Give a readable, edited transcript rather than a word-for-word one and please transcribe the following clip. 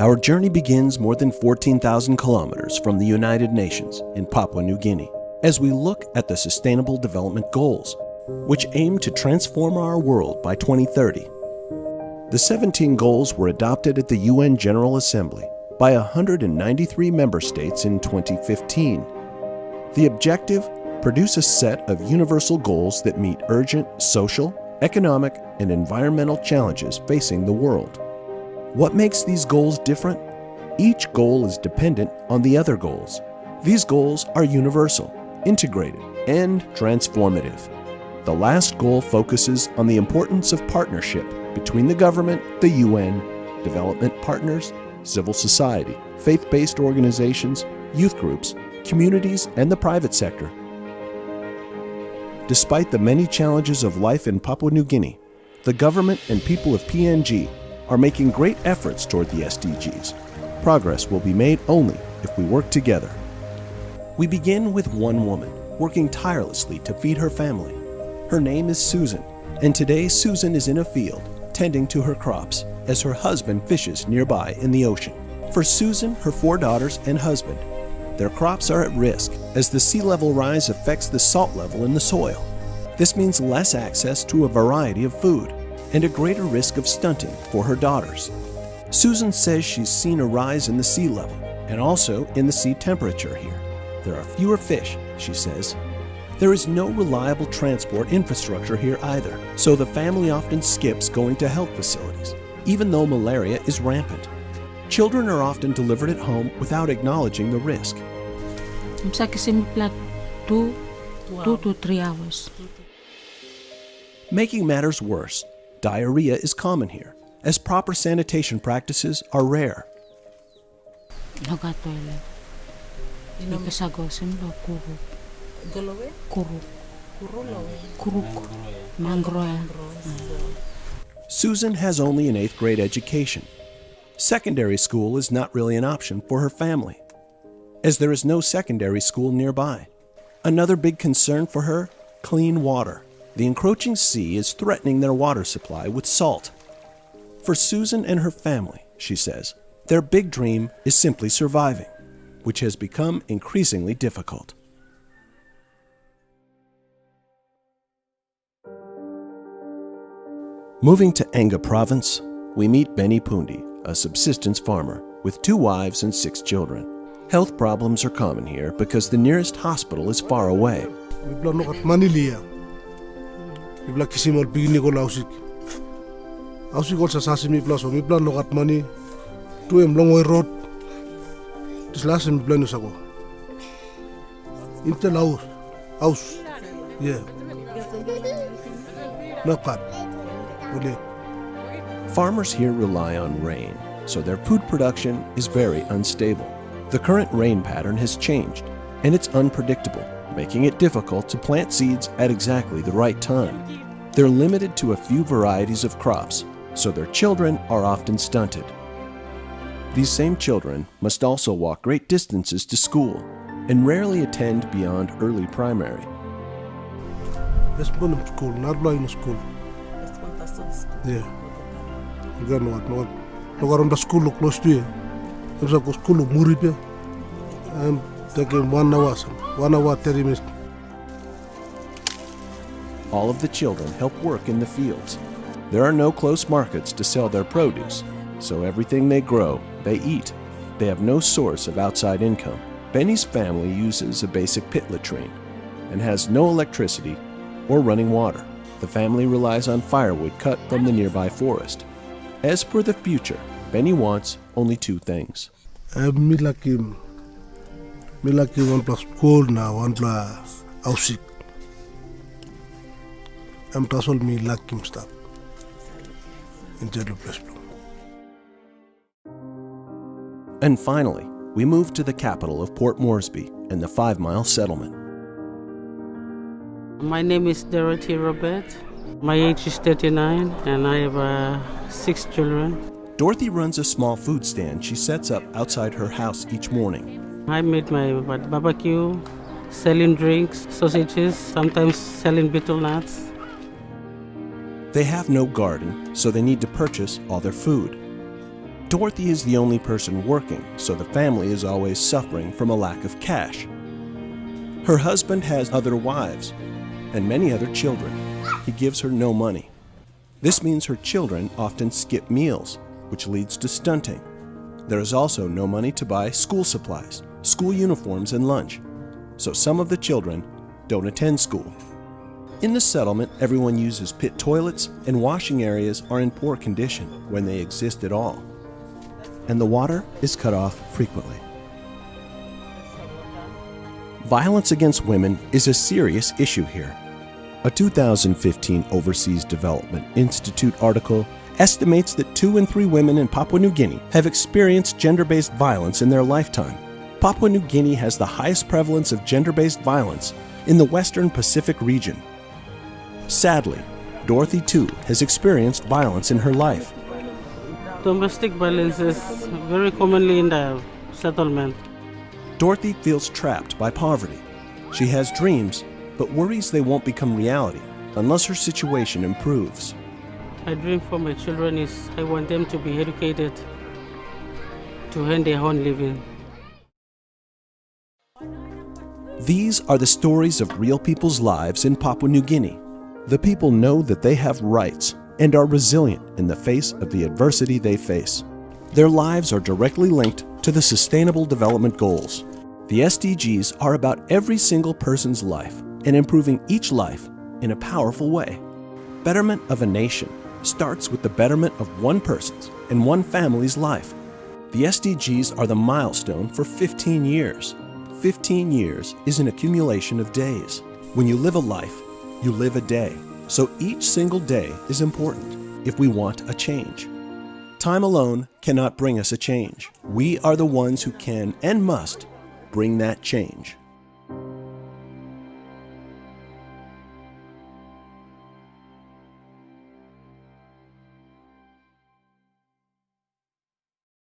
Our journey begins more than 14,000 kilometers from the United Nations in Papua New Guinea as we look at the Sustainable Development Goals, which aim to transform our world by 2030. The 17 goals were adopted at the UN General Assembly by 193 member states in 2015. The objective: produce a set of universal goals that meet urgent social, economic, and environmental challenges facing the world. What makes these goals different? Each goal is dependent on the other goals. These goals are universal, integrated, and transformative. The last goal focuses on the importance of partnership between the government, the UN, development partners, civil society, faith-based organizations, youth groups, communities, and the private sector. Despite the many challenges of life in Papua New Guinea, the government and people of PNG are making great efforts toward the SDGs. Progress will be made only if we work together. We begin with one woman working tirelessly to feed her family. Her name is Susan, and today Susan is in a field tending to her crops as her husband fishes nearby in the ocean. For Susan, her 4 daughters, and husband, their crops are at risk as the sea level rise affects the salt level in the soil. This means less access to a variety of food and a greater risk of stunting for her daughters. Susan says she's seen a rise in the sea level and also in the sea temperature here. There are fewer fish, she says. There is no reliable transport infrastructure here either, so the family often skips going to health facilities, even though malaria is rampant. Children are often delivered at home without acknowledging the risk. Two to 3 hours. Making matters worse, diarrhea is common here, as proper sanitation practices are rare. Susan has only an 8th grade education. Secondary school is not really an option for her family, as there is no secondary school nearby. Another big concern for her: clean water. The encroaching sea is threatening their water supply with salt. For Susan and her family, she says, their big dream is simply surviving, which has become increasingly difficult. Moving to Enga Province, we meet Benny Pundi, a subsistence farmer with 2 wives and 6 children. Health problems are common here because the nearest hospital is far away. Farmers here rely on rain, so their food production is very unstable. The current rain pattern has changed, and it's unpredictable, making it difficult to plant seeds at exactly the right time. They're limited to a few varieties of crops, so their children are often stunted. These same children must also walk great distances to school and rarely attend beyond early primary. Yeah. School close to you. There's a school of Muripia. I'm taking 1 hour 30 minutes. All of the children help work in the fields. There are no close markets to sell their produce, so everything they grow, they eat. They have no source of outside income. Benny's family uses a basic pit latrine and has no electricity or running water. The family relies on firewood cut from the nearby forest. As for the future, Benny wants only 2 things. Me lucky 1 plus school now, 1 plus house. I'm told me lucky stuff. And finally, we move to the capital of Port Moresby and the 5-mile settlement. My name is Dorothy Robert. My age is 39 and I have 6 children. Dorothy runs a small food stand she sets up outside her house each morning. I made my barbecue, selling drinks, sausages, sometimes selling betel nuts. They have no garden, so they need to purchase all their food. Dorothy is the only person working, so the family is always suffering from a lack of cash. Her husband has other wives and many other children. He gives her no money. This means her children often skip meals, which leads to stunting. There is also no money to buy school supplies, school uniforms, and lunch, so some of the children don't attend school. In the settlement, everyone uses pit toilets, and washing areas are in poor condition when they exist at all. And the water is cut off frequently. Violence against women is a serious issue here. A 2015 Overseas Development Institute article estimates that 2 in 3 women in Papua New Guinea have experienced gender-based violence in their lifetime. Papua New Guinea has the highest prevalence of gender-based violence in the Western Pacific region. Sadly, Dorothy too has experienced violence in her life. Domestic violence is very commonly in the settlement. Dorothy feels trapped by poverty. She has dreams, but worries they won't become reality unless her situation improves. My dream for my children is I want them to be educated, to earn their own living. These are the stories of real people's lives in Papua New Guinea. The people know that they have rights and are resilient in the face of the adversity they face. Their lives are directly linked to the Sustainable Development Goals. The SDGs are about every single person's life and improving each life in a powerful way. Betterment of a nation starts with the betterment of one person's and one family's life. The SDGs are the milestone for 15 years. 15 years is an accumulation of days. When you live a life, you live a day. So each single day is important if we want a change. Time alone cannot bring us a change. We are the ones who can and must bring that change.